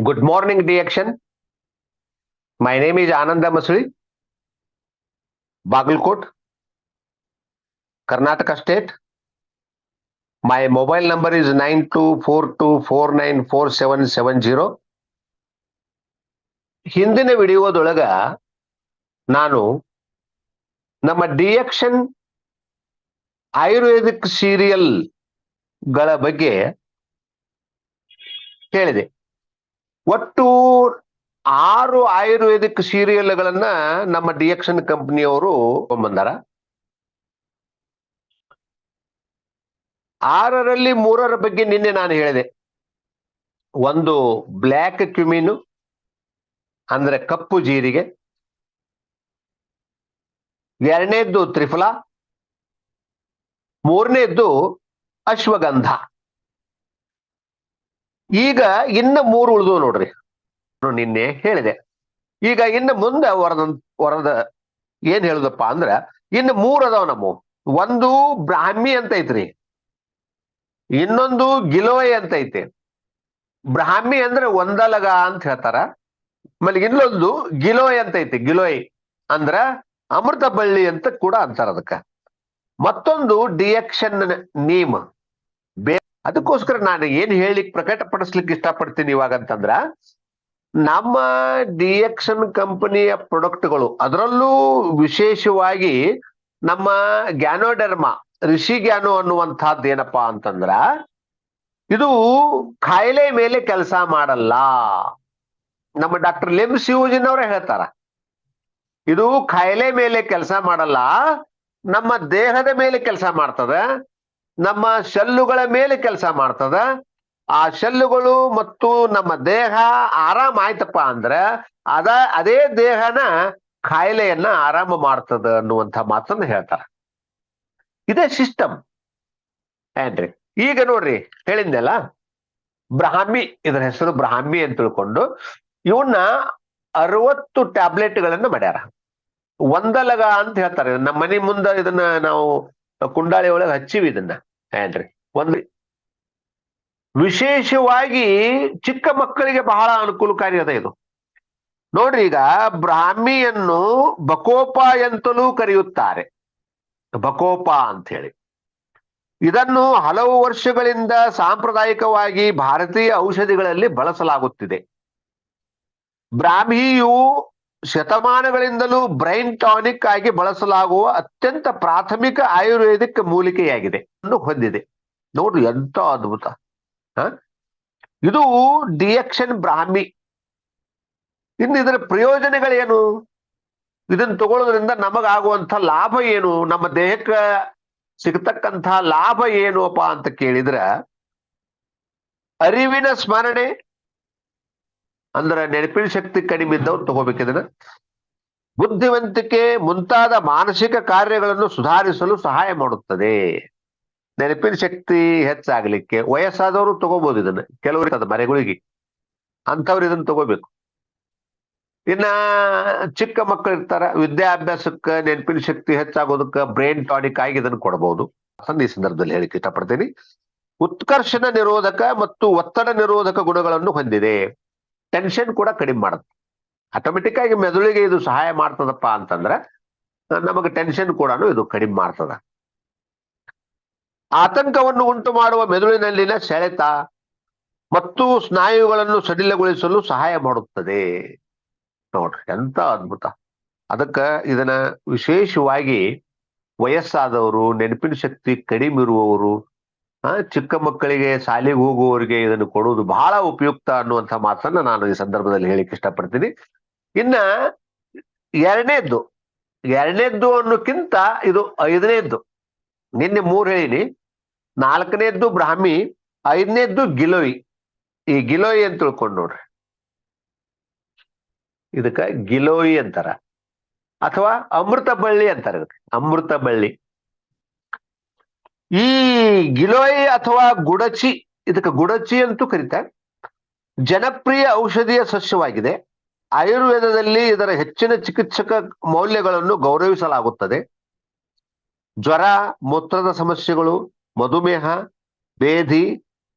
Good morning, DXN. My name is Ananda Masri, Bagalkot, Karnataka State. My mobile number is 9242494770. ಹಿಂದಿನ ವಿಡಿಯೋದೊಳಗ ನಾನು ನಮ್ಮ ಡಿಎಕ್ಷನ್ Ayurvedic serial ಗಳ ಬಗ್ಗೆ ಹೇಳಿದೆ. ಒಟ್ಟು 6 ಆಯುರ್ವೇದಿಕ್ ಸೀರಿಯಲ್ಗಳನ್ನ ನಮ್ಮ ಡಿಎಕ್ಷನ್ ಕಂಪನಿಯವರು ಬಂದಾರ. 6ರಲ್ಲಿ 3ರ ಬಗ್ಗೆ ನಿನ್ನೆ ನಾನು ಹೇಳಿದೆ. ಒಂದು ಬ್ಲ್ಯಾಕ್ ಕ್ಯುಮಿನ್ ಅಂದ್ರೆ ಕಪ್ಪು ಜೀರಿಗೆ, ಎರಡನೇದ್ದು ತ್ರಿಫಲ, ಮೂರನೇದ್ದು ಅಶ್ವಗಂಧ. ಈಗ ಇನ್ನ 3 ಉಳಿದು ನೋಡ್ರಿ, ನಿನ್ನೆ ಹೇಳಿದೆ. ಈಗ ಇನ್ನು ಮುಂದೆ ವರದ ಏನ್ ಹೇಳುದಪ್ಪ ಅಂದ್ರ ಇನ್ನು 3 ಅದಾವ ನಮ್ಮ. ಒಂದು ಬ್ರಾಹ್ಮಿ ಅಂತ ಐತ್ರಿ, ಇನ್ನೊಂದು ಗಿಲೋಯ್ ಅಂತ ಐತಿ. ಬ್ರಾಹ್ಮಿ ಅಂದ್ರೆ ಒಂದಲಗ ಅಂತ ಹೇಳ್ತಾರ. ಆಮೇಲೆ ಇನ್ನೊಂದು ಗಿಲೋಯ್ ಅಂತ ಐತಿ. ಗಿಲೋಯ್ ಅಂದ್ರ ಅಮೃತ ಬಳ್ಳಿ ಅಂತ ಕೂಡ ಅಂತಾರ ಅದಕ್ಕ. ಮತ್ತೊಂದು ಡಿಎಕ್ಷನ್ ನೀಮ್. ಅದಕ್ಕೋಸ್ಕರ ನಾನು ಏನ್ ಹೇಳಿಕ್ ಪ್ರಕಟಪಡಿಸ್ಲಿಕ್ಕೆ ಇಷ್ಟಪಡ್ತೀನಿ ಇವಾಗ ಅಂತಂದ್ರ, ನಮ್ಮ ಡಿಎಕ್ಷನ್ ಕಂಪನಿಯ ಪ್ರಾಡಕ್ಟ್ಗಳು, ಅದರಲ್ಲೂ ವಿಶೇಷವಾಗಿ ನಮ್ಮ ಗ್ಯಾನೋಡರ್ಮಾ ಋಷಿಗ್ಯಾನೋ ಅನ್ನುವಂಥದ್ದು ಏನಪ್ಪಾ ಅಂತಂದ್ರ, ಇದು ಕಾಯಿಲೆ ಮೇಲೆ ಕೆಲಸ ಮಾಡಲ್ಲ. ನಮ್ಮ ಡಾಕ್ಟರ್ ಲಿಮ್ ಶಿವಜಿನವರೇ ಹೇಳ್ತಾರ, ಇದು ಕಾಯಿಲೆ ಮೇಲೆ ಕೆಲಸ ಮಾಡಲ್ಲ, ನಮ್ಮ ದೇಹದ ಮೇಲೆ ಕೆಲಸ ಮಾಡ್ತದ, ನಮ್ಮ ಶೆಲ್ಲುಗಳ ಮೇಲೆ ಕೆಲಸ ಮಾಡ್ತದ. ಆ ಶೆಲ್ಲುಗಳು ಮತ್ತು ನಮ್ಮ ದೇಹ ಆರಾಮ ಆಯ್ತಪ್ಪ ಅಂದ್ರ ಅದೇ ದೇಹನ ಕಾಯಿಲೆಯನ್ನ ಆರಾಮ ಮಾಡ್ತದ ಅನ್ನುವಂಥ ಮಾತನ್ನ ಹೇಳ್ತಾರ. ಇದೇ ಸಿಸ್ಟಮ್ ಏನ್ರಿ. ಈಗ ನೋಡ್ರಿ, ಹೇಳಿದ್ನಲ್ಲ ಬ್ರಾಹ್ಮಿ, ಇದರ ಹೆಸರು ಬ್ರಾಹ್ಮಿ ಅಂತ ತಿಳ್ಕೊಂಡು ಇವನ್ನ 60 ಟ್ಯಾಬ್ಲೆಟ್ಗಳನ್ನ ಮಾಡ್ಯಾರ. ಒಂದಲಗ ಅಂತ ಹೇಳ್ತಾರೆ. ನಮ್ಮ ಮನೆ ಮುಂದ ಇದನ್ನ ನಾವು ಕುಂಡಾಳಿ ಒಳಗೆ ಹಚ್ಚಿವಿ ಇದನ್ನ ಏನ್ರಿ. ಒಂದು ವಿಶೇಷವಾಗಿ ಚಿಕ್ಕ ಮಕ್ಕಳಿಗೆ ಬಹಳ ಅನುಕೂಲಕಾರಿ ಅದ ಇದು. ನೋಡ್ರಿ, ಈಗ ಬ್ರಾಹ್ಮಿಯನ್ನು ಬಕೋಪ ಎಂತಲೂ ಕರೆಯುತ್ತಾರೆ. ಬಕೋಪ ಅಂತ ಹೇಳಿ ಇದನ್ನು ಹಲವು ವರ್ಷಗಳಿಂದ ಸಾಂಪ್ರದಾಯಿಕವಾಗಿ ಭಾರತೀಯ ಔಷಧಿಗಳಲ್ಲಿ ಬಳಸಲಾಗುತ್ತಿದೆ. ಬ್ರಾಹ್ಮಿಯು ಶತಮಾನಗಳಿಂದಲೂ ಬ್ರೈನ್ ಟಾನಿಕ್ ಆಗಿ ಬಳಸಲಾಗುವ ಅತ್ಯಂತ ಪ್ರಾಥಮಿಕ ಆಯುರ್ವೇದಿಕ್ ಮೂಲಿಕೆಯಾಗಿದೆ ಹೊಂದಿದೆ. ನೋಡ್ರಿ ಎಂತ ಅದ್ಭುತ. ಇದು ಡಿಎಕ್ಷನ್ ಬ್ರಾಹ್ಮಿ. ಇನ್ನು ಇದರ ಪ್ರಯೋಜನಗಳೇನು, ಇದನ್ನ ತಗೊಳ್ಳೋದ್ರಿಂದ ನಮಗಾಗುವಂಥ ಲಾಭ ಏನು, ನಮ್ಮ ದೇಹಕ್ಕೆ ಸಿಗತಕ್ಕಂಥ ಲಾಭ ಏನು ಅಪ್ಪ ಅಂತ ಕೇಳಿದ್ರ, ಅರಿವಿನ ಸ್ಮರಣೆ ಅಂದ್ರೆ ನೆನಪಿನ ಶಕ್ತಿ ಕಡಿಮೆ ಇದ್ದವ್ರು ತಗೋಬೇಕಿದ್ರೆ, ಬುದ್ಧಿವಂತಿಕೆ ಮುಂತಾದ ಮಾನಸಿಕ ಕಾರ್ಯಗಳನ್ನು ಸುಧಾರಿಸಲು ಸಹಾಯ ಮಾಡುತ್ತದೆ. ನೆನಪಿನ ಶಕ್ತಿ ಹೆಚ್ಚಾಗ್ಲಿಕ್ಕೆ ವಯಸ್ಸಾದವರು ತಗೋಬಹುದು ಇದನ್ನ. ಕೆಲವರಿಗೆ ಅದ ಮರೆಗಳಿಗೆ, ಅಂಥವ್ರು ಇದನ್ನ ತಗೋಬೇಕು. ಇನ್ನ ಚಿಕ್ಕ ಮಕ್ಕಳು ಇರ್ತಾರ, ವಿದ್ಯಾಭ್ಯಾಸಕ್ಕೆ ನೆನಪಿನ ಶಕ್ತಿ ಹೆಚ್ಚಾಗೋದಕ್ಕೆ ಬ್ರೈನ್ ಟಾನಿಕ್ ಆಗಿ ಇದನ್ನು ಕೊಡಬಹುದು ಅಂತ ಈ ಸಂದರ್ಭದಲ್ಲಿ ಹೇಳಿಕ್ಕೆ ಇಷ್ಟಪಡ್ತೀನಿ. ಉತ್ಕರ್ಷಣ ನಿರೋಧಕ ಮತ್ತು ಒತ್ತಡ ನಿರೋಧಕ ಗುಣಗಳನ್ನು ಹೊಂದಿದೆ. ಟೆನ್ಷನ್ ಕೂಡ ಕಡಿಮೆ ಮಾಡುತ್ತೆ. ಆಟೋಮೆಟಿಕ್ ಆಗಿ ಮೆದುಳಿಗೆ ಇದು ಸಹಾಯ ಮಾಡ್ತದಪ್ಪ ಅಂತಂದ್ರೆ ನಮಗೆ ಟೆನ್ಷನ್ ಕೂಡ ಇದು ಕಡಿಮೆ ಮಾಡ್ತದ. ಆತಂಕವನ್ನು ಉಂಟು ಮಾಡುವ ಮೆದುಳಿನಲ್ಲಿನ ಸೆಳೆತ ಮತ್ತು ಸ್ನಾಯುಗಳನ್ನು ಸಡಿಲಗೊಳಿಸಲು ಸಹಾಯ ಮಾಡುತ್ತದೆ. ನೋಡ್ರಿ ಎಂತ ಅದ್ಭುತ. ಅದಕ್ಕ ಇದನ್ನ ವಿಶೇಷವಾಗಿ ವಯಸ್ಸಾದವರು, ನೆನಪಿನ ಶಕ್ತಿ ಕಡಿಮೆ ಇರುವವರು, ಚಿಕ್ಕ ಮಕ್ಕಳಿಗೆ, ಶಾಲೆಗೆ ಹೋಗುವವರಿಗೆ ಇದನ್ನು ಕೊಡುವುದು ಬಹಳ ಉಪಯುಕ್ತ ಅನ್ನುವಂಥ ಮಾತನ್ನ ನಾನು ಈ ಸಂದರ್ಭದಲ್ಲಿ ಹೇಳಿಕ್ಕೆ ಇಷ್ಟಪಡ್ತೀನಿ. ಇನ್ನ ಎರಡನೇದ್ದು ಅನ್ನೋಕ್ಕಿಂತ ಇದು 5ನೇದ್ದು. ನಿನ್ನೆ 3 ಹೇಳಿನಿ. 4ನೇದ್ದು ಬ್ರಾಹ್ಮಿ, 5ನೇದ್ದು ಗಿಲೋಯಿ. ಈ ಗಿಲೋಯಿ ಅಂತ ತಿಳ್ಕೊಂಡು ನೋಡ್ರಿ, ಇದಕ್ಕ ಗಿಲೋಯಿ ಅಂತಾರ ಅಥವಾ ಅಮೃತ ಬಳ್ಳಿ ಅಂತಾರ. ಇದಕ್ಕೆ ಅಮೃತ ಬಳ್ಳಿ. ಈ ಗಿಲೋಯಿ ಅಥವಾ ಗುಡಚಿ, ಇದಕ್ಕೆ ಗುಡಚಿ ಅಂತೂ ಕರೀತಾರೆ. ಜನಪ್ರಿಯ ಔಷಧೀಯ ಸಸ್ಯವಾಗಿದೆ. ಆಯುರ್ವೇದದಲ್ಲಿ ಇದರ ಹೆಚ್ಚಿನ ಚಿಕಿತ್ಸಕ ಮೌಲ್ಯಗಳನ್ನು ಗೌರವಿಸಲಾಗುತ್ತದೆ. ಜ್ವರ, ಮೂತ್ರದ ಸಮಸ್ಯೆಗಳು, ಮಧುಮೇಹ, ಬೇಧಿ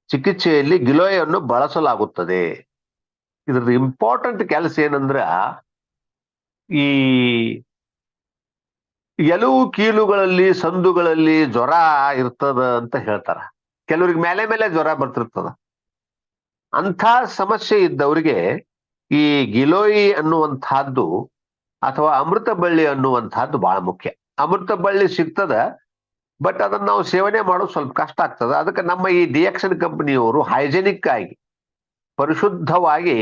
ಚಿಕಿತ್ಸೆಯಲ್ಲಿ ಗಿಲೋಯನ್ನು ಬಳಸಲಾಗುತ್ತದೆ. ಇದ್ರದ್ದು ಇಂಪಾರ್ಟೆಂಟ್ ಕೆಲಸ ಏನಂದ್ರ ಈ ಎಲುವು ಕೀಲುಗಳಲ್ಲಿ ಸಂದುಗಳಲ್ಲಿ ಜ್ವರ ಇರ್ತದ ಅಂತ ಹೇಳ್ತಾರ. ಕೆಲವ್ರಿಗೆ ಮೇಲೆ ಮೇಲೆ ಜ್ವರ ಬರ್ತಿರ್ತದ. ಅಂಥ ಸಮಸ್ಯೆ ಇದ್ದವರಿಗೆ ಈ ಗಿಲೋಯಿ ಅನ್ನುವಂತಹದ್ದು ಅಥವಾ ಅಮೃತ ಬಳ್ಳಿ ಅನ್ನುವಂತಹದ್ದು ಬಹಳ ಮುಖ್ಯ. ಅಮೃತ ಬಳ್ಳಿ ಸಿಗ್ತದ, ಬಟ್ ಅದನ್ನ ನಾವು ಸೇವನೆ ಮಾಡೋದು ಸ್ವಲ್ಪ ಕಷ್ಟ ಆಗ್ತದೆ. ಅದಕ್ಕೆ ನಮ್ಮ ಈ ಡಿಎಕ್ಷನ್ ಕಂಪನಿಯವರು ಹೈಜೆನಿಕ್ ಆಗಿ ಪರಿಶುದ್ಧವಾಗಿ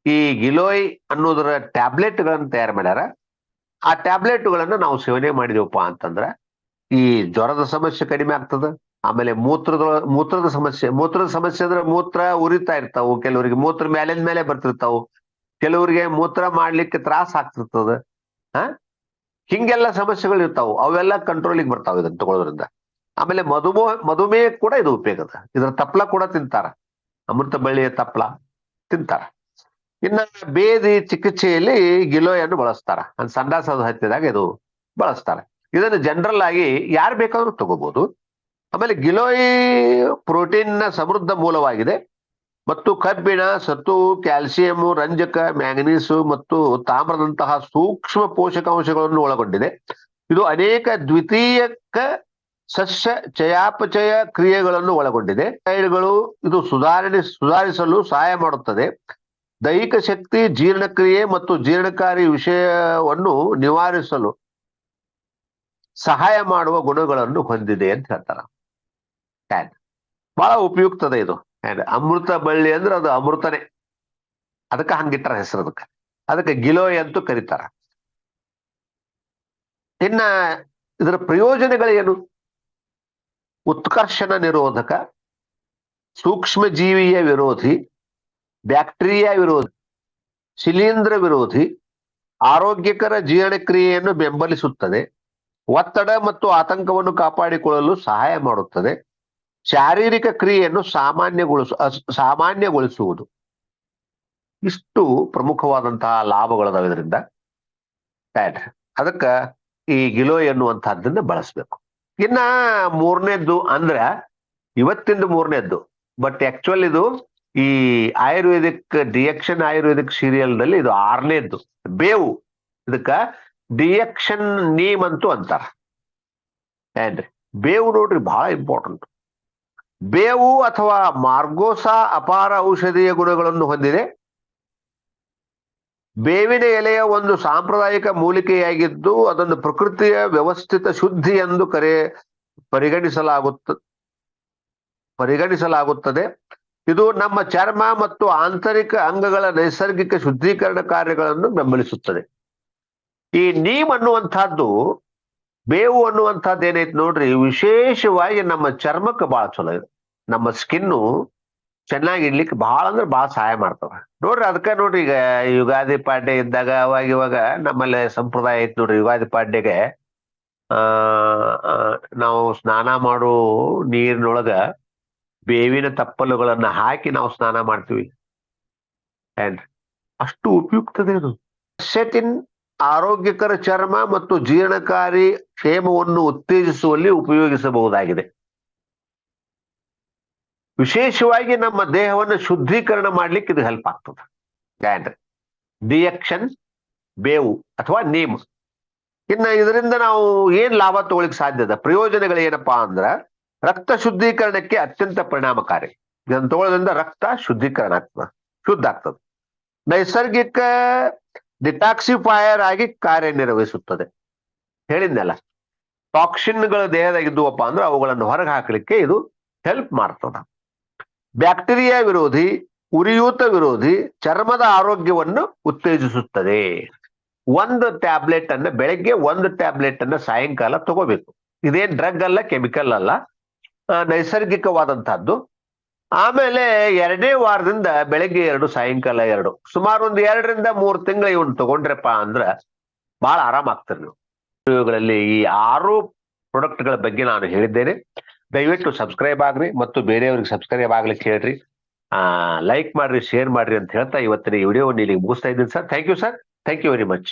ಈ ಗಿಲೋಯ್ ಅನ್ನೋದರ ಟ್ಯಾಬ್ಲೆಟ್ಗಳನ್ನು ತಯಾರು ಮಾಡ್ಯಾರ. ಆ ಟ್ಯಾಬ್ಲೆಟ್ಗಳನ್ನು ನಾವು ಸೇವನೆ ಮಾಡಿದೆವಪ್ಪ ಅಂತಂದ್ರ ಈ ಜ್ವರದ ಸಮಸ್ಯೆ ಕಡಿಮೆ ಆಗ್ತದ. ಆಮೇಲೆ ಮೂತ್ರದ ಸಮಸ್ಯೆ ಅಂದ್ರೆ ಮೂತ್ರ ಉರಿತಾ ಇರ್ತಾವು, ಕೆಲವರಿಗೆ ಮೂತ್ರ ಮೇಲಿನ ಮೇಲೆ ಬರ್ತಿರ್ತಾವು, ಕೆಲವರಿಗೆ ಮೂತ್ರ ಮಾಡ್ಲಿಕ್ಕೆ ತ್ರಾಸ ಆಗ್ತಿರ್ತದ. ಹಿಂಗೆಲ್ಲ ಸಮಸ್ಯೆಗಳು ಇರ್ತಾವು, ಅವೆಲ್ಲ ಕಂಟ್ರೋಲಿಗೆ ಬರ್ತಾವ ಇದನ್ನ ತಗೊಳ್ಳೋದ್ರಿಂದ. ಆಮೇಲೆ ಮಧುಮೇಹ ಕೂಡ ಇದು ಉಪಯೋಗದ. ಇದರ ತಪ್ಪಲ ಕೂಡ ತಿಂತಾರ, ಅಮೃತ ಬಳ್ಳಿಯ ತಪ್ಪಲ ತಿಂತಾರ. ಇನ್ನ ಬೇದಿ ಚಿಕಿತ್ಸೆಯಲ್ಲಿ ಗಿಲೋಯನ್ನು ಬಳಸ್ತಾರ. ಸಂಡಾಸದ ಹತ್ತಿದಾಗ ಇದು ಬಳಸ್ತಾರೆ. ಇದನ್ನು ಜನರಲ್ ಆಗಿ ಯಾರು ಬೇಕಾದ್ರೂ ತಗೋಬಹುದು. ಆಮೇಲೆ ಗಿಲೋಯಿ ಪ್ರೋಟೀನ್ ನ ಸಮೃದ್ಧ ಮೂಲವಾಗಿದೆ ಮತ್ತು ಕಬ್ಬಿಣ, ಸತು, ಕ್ಯಾಲ್ಸಿಯಂ, ರಂಜಕ, ಮ್ಯಾಂಗನೀಸು ಮತ್ತು ತಾಮ್ರದಂತಹ ಸೂಕ್ಷ್ಮ ಪೋಷಕಾಂಶಗಳನ್ನು ಒಳಗೊಂಡಿದೆ. ಇದು ಅನೇಕ ದ್ವಿತೀಯಕ ಸಸ್ಯ ಚಯಾಪಚಯ ಕ್ರಿಯೆಗಳನ್ನು ಒಳಗೊಂಡಿದೆ. ಇದು ಸುಧಾರಿಸಲು ಸಹಾಯ ಮಾಡುತ್ತದೆ. ದೈಹಿಕ ಶಕ್ತಿ, ಜೀರ್ಣಕ್ರಿಯೆ ಮತ್ತು ಜೀರ್ಣಕಾರಿ ವಿಷಯವನ್ನು ನಿವಾರಿಸಲು ಸಹಾಯ ಮಾಡುವ ಗುಣಗಳನ್ನು ಹೊಂದಿದೆ ಅಂತ ಹೇಳ್ತಾರ. ಬಹಳ ಉಪಯುಕ್ತದ ಇದು. ಅಮೃತ ಬಳ್ಳಿ ಅಂದ್ರೆ ಅದು ಅಮೃತನೇ, ಅದಕ್ಕೆ ಹಂಗಿಟ್ಟಾರ ಹೆಸರು. ಅದಕ್ಕೆ ಗಿಲೋಯ್ ಅಂತೂ ಕರೀತಾರ. ಇನ್ನ ಇದರ ಪ್ರಯೋಜನಗಳೇನು? ಉತ್ಕರ್ಷಣ ನಿರೋಧಕ, ಸೂಕ್ಷ್ಮ ಜೀವಿಯ ವಿರೋಧಿ, ಬ್ಯಾಕ್ಟೀರಿಯಾ ವಿರೋಧಿ, ಶಿಲೀಂಧ್ರ ವಿರೋಧಿ, ಆರೋಗ್ಯಕರ ಜೀರ್ಣಕ್ರಿಯೆಯನ್ನು ಬೆಂಬಲಿಸುತ್ತದೆ, ಒತ್ತಡ ಮತ್ತು ಆತಂಕವನ್ನು ಕಾಪಾಡಿಕೊಳ್ಳಲು ಸಹಾಯ ಮಾಡುತ್ತದೆ, ಶಾರೀರಿಕ ಕ್ರಿಯೆಯನ್ನು ಸಾಮಾನ್ಯಗೊಳಿಸುವುದು. ಇಷ್ಟು ಪ್ರಮುಖವಾದಂತಹ ಲಾಭಗಳದಾವ ಇದರಿಂದ. ಅದಕ್ಕ ಈ ಗಿಲೋಯ್ ಎನ್ನುವಂತಹದ್ದನ್ನ ಬಳಸ್ಬೇಕು. ಇನ್ನ ಮೂರನೇದ್ದು ಅಂದ್ರ ಇವತ್ತಿಂದ ಮೂರನೇದ್ದು, ಬಟ್ ಆಕ್ಚುಲ್ ಇದು ಈ ಆಯುರ್ವೇದಿಕ್ ಡಿಎಕ್ಷನ್ ಆಯುರ್ವೇದಿಕ್ ಸೀರಿಯಲ್ ನಲ್ಲಿ ಇದು 6ನೇದ್ದು. ಬೇವು, ಇದಕ್ಕ ಡಿಎಕ್ಷನ್ ನೀಮ್ ಅಂತೂ ಅಂತಾರ. ಏನ್ರಿ ಬೇವು ನೋಡ್ರಿ ಬಹಳ ಇಂಪಾರ್ಟೆಂಟ್. ಬೇವು ಅಥವಾ ಮಾರ್ಗೋಸಾ ಅಪಾರ ಔಷಧೀಯ ಗುಣಗಳನ್ನು ಹೊಂದಿದೆ. ಬೇವಿನ ಎಲೆಯ ಒಂದು ಸಾಂಪ್ರದಾಯಿಕ ಮೂಲಿಕೆಯಾಗಿದ್ದು ಅದನ್ನು ಪ್ರಕೃತಿಯ ವ್ಯವಸ್ಥಿತ ಶುದ್ಧಿ ಎಂದು ಪರಿಗಣಿಸಲಾಗುತ್ತದೆ. ಇದು ನಮ್ಮ ಚರ್ಮ ಮತ್ತು ಆಂತರಿಕ ಅಂಗಗಳ ನೈಸರ್ಗಿಕ ಶುದ್ಧೀಕರಣ ಕಾರ್ಯಗಳನ್ನು ಬೆಂಬಲಿಸುತ್ತದೆ. ಈ ನೀಮ್ ಅನ್ನುವಂಥದ್ದು, ಬೇವು ಅನ್ನುವಂಥದ್ದು ಏನೈತಿ ನೋಡ್ರಿ, ವಿಶೇಷವಾಗಿ ನಮ್ಮ ಚರ್ಮಕ್ಕೆ ಬಹಳ ಚಲೋ ಇದೆ. ನಮ್ಮ ಸ್ಕಿನ್ನು ಚೆನ್ನಾಗಿ ಇಡ್ಲಿಕ್ಕೆ ಬಹಳ ಅಂದ್ರೆ ಬಹಳ ಸಹಾಯ ಮಾಡ್ತವ ನೋಡ್ರಿ. ಅದಕ್ಕೆ ನೋಡ್ರಿ, ಈಗ ಯುಗಾದಿ ಪಾಡ್ಯ ಇದ್ದಾಗ ಇವಾಗ ನಮ್ಮಲ್ಲಿ ಸಂಪ್ರದಾಯ ಐತಿ ನೋಡ್ರಿ. ಯುಗಾದಿ ಪಾಡ್ಯಗೆ ನಾವು ಸ್ನಾನ ಮಾಡೋ ನೀರಿನೊಳಗ ಬೇವಿನ ತಪ್ಪಲುಗಳನ್ನ ಹಾಕಿ ನಾವು ಸ್ನಾನ ಮಾಡ್ತೀವಿ. ಏನ್ರಿ ಅಷ್ಟು ಉಪಯುಕ್ತದೆ ಅದು. ಸೆಟಿನ್ ಆರೋಗ್ಯಕರ ಚರ್ಮ ಮತ್ತು ಜೀರ್ಣಕಾರಿ ಕ್ಷೇಮವನ್ನು ಉತ್ತೇಜಿಸುವಲ್ಲಿ ಉಪಯೋಗಿಸಬಹುದಾಗಿದೆ. ವಿಶೇಷವಾಗಿ ನಮ್ಮ ದೇಹವನ್ನು ಶುದ್ಧೀಕರಣ ಮಾಡ್ಲಿಕ್ಕೆ ಇದು ಹೆಲ್ಪ್ ಆಗ್ತದೆ. ಏನ್ರಿ ಡಿಎಕ್ಷನ್ ಬೇವು ಅಥವಾ ನೀಮ್. ಇನ್ನ ಇದರಿಂದ ನಾವು ಏನ್ ಲಾಭ ತಗೊಳ್ಳಿಕ್ ಸಾಧ್ಯದ? ಪ್ರಯೋಜನಗಳು ಏನಪ್ಪಾ ಅಂದ್ರ, ರಕ್ತ ಶುದ್ಧೀಕರಣಕ್ಕೆ ಅತ್ಯಂತ ಪರಿಣಾಮಕಾರಿ. ಇದನ್ನು ತಗೊಳ್ಳೋದ್ರಿಂದ ರಕ್ತ ಶುದ್ಧೀಕರಣ ಆಗ್ತದೆ, ಶುದ್ಧ ಆಗ್ತದೆ. ನೈಸರ್ಗಿಕ ಡಿಟಾಕ್ಸಿಫೈಯರ್ ಆಗಿ ಕಾರ್ಯನಿರ್ವಹಿಸುತ್ತದೆ. ಹೇಳಿದ್ನಲ್ಲ, ಟಾಕ್ಸಿನ್ಗಳು ದೇಹದಾಗಿದ್ದುವಪ್ಪ ಅಂದ್ರೆ ಅವುಗಳನ್ನು ಹೊರಗೆ ಹಾಕಲಿಕ್ಕೆ ಇದು ಹೆಲ್ಪ್ ಮಾಡ್ತದ. ಬ್ಯಾಕ್ಟೀರಿಯಾ ವಿರೋಧಿ, ಉರಿಯೂತ ವಿರೋಧಿ, ಚರ್ಮದ ಆರೋಗ್ಯವನ್ನು ಉತ್ತೇಜಿಸುತ್ತದೆ. ಒಂದು ಟ್ಯಾಬ್ಲೆಟ್ ಅನ್ನ ಬೆಳಗ್ಗೆ, ಒಂದು ಟ್ಯಾಬ್ಲೆಟ್ ಅನ್ನ ಸಾಯಂಕಾಲ ತಗೋಬೇಕು. ಇದೇನ್ ಡ್ರಗ್ ಅಲ್ಲ, ಕೆಮಿಕಲ್ ಅಲ್ಲ, ನೈಸರ್ಗಿಕವಾದಂತಹದ್ದು. ಆಮೇಲೆ 2ನೇ ವಾರದಿಂದ ಬೆಳಗ್ಗೆ 2, ಸಾಯಂಕಾಲ 2, ಸುಮಾರು ಒಂದು 2 ರಿಂದ 3 ತಿಂಗಳು ಇವನ್ ತಗೊಂಡ್ರಪ್ಪ ಅಂದ್ರ ಬಹಳ ಆರಾಮಾಗ್ತದೆ ನೀವು. ವಿಡಿಯೋಗಳಲ್ಲಿ ಈ 6 ಪ್ರಾಡಕ್ಟ್ಗಳ ಬಗ್ಗೆ ನಾನು ಹೇಳಿದ್ದೇನೆ. ದಯವಿಟ್ಟು ಸಬ್ಸ್ಕ್ರೈಬ್ ಆಗ್ರಿ ಮತ್ತು ಬೇರೆಯವ್ರಿಗೆ ಸಬ್ಸ್ಕ್ರೈಬ್ ಆಗ್ಲಿಕ್ಕೆ ಹೇಳ್ರಿ, ಲೈಕ್ ಮಾಡ್ರಿ, ಶೇರ್ ಮಾಡ್ರಿ ಅಂತ ಹೇಳ್ತಾ ಇವತ್ತಿನ ಈ ವಿಡಿಯೋವನ್ನು ಇಲ್ಲಿಗೆ ಮುಗಿಸ್ತಾ ಇದ್ದೀನಿ sir. Thank you sir, thank you very much.